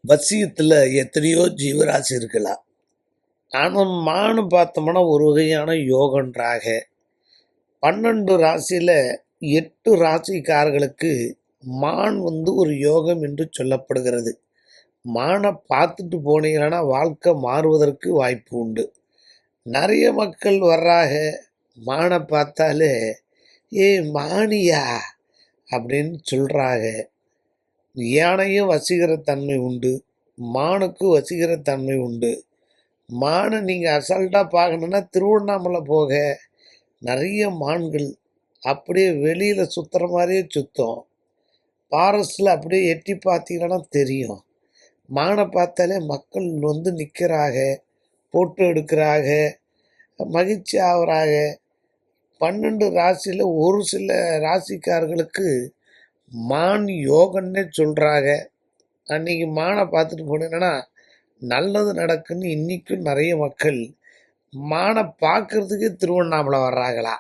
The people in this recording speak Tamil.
வசியத்தில் எத்தனையோ ஜீவராசி இருக்கலாம். ஆனால் மானு பார்த்தோம்னா ஒரு வகையான யோகன்றாக. 12 ராசியில் 8 ராசிக்காரர்களுக்கு மான் ஒரு யோகம் என்று சொல்லப்படுகிறது. மானை பார்த்துட்டு போனீங்கன்னா வாழ்க்கை மாறுவதற்கு வாய்ப்பு உண்டு. நிறைய மக்கள் வர்றாங்க, மானை பார்த்தாலே மானியா அப்படின்னு சொல்கிறாங்க. யானையும் வசீகர தன்மை உண்டு, மானுக்கு வசீகர தன்மை உண்டு. மானை நீங்கள் அசால்ட்டாக பார்க்கணுன்னா திருவண்ணாமலை போக நிறைய மான்கள் அப்படியே வெளியில் சுற்றுற மாதிரியே சுற்றும். ஃபாரஸ்டில் அப்படியே எட்டி பார்த்தீங்கன்னா தெரியும். மானை பார்த்தாலே மக்கள் நிற்கிறாங்க, போட்டோ எடுக்கிறாங்க, மகிழ்ச்சி ஆகுறாங்க. 12 ராசியில் ஒரு சில ராசிக்காரர்களுக்கு மான் யோகன்னே சொல்கிறாங்க. அன்றைக்கி மானை பார்த்துட்டு போனீங்கன்னா நல்லது நடக்குன்னு இன்றைக்கும் நிறைய மக்கள் மானை பார்க்குறதுக்கே திருவண்ணாமலை வர்றாங்களா.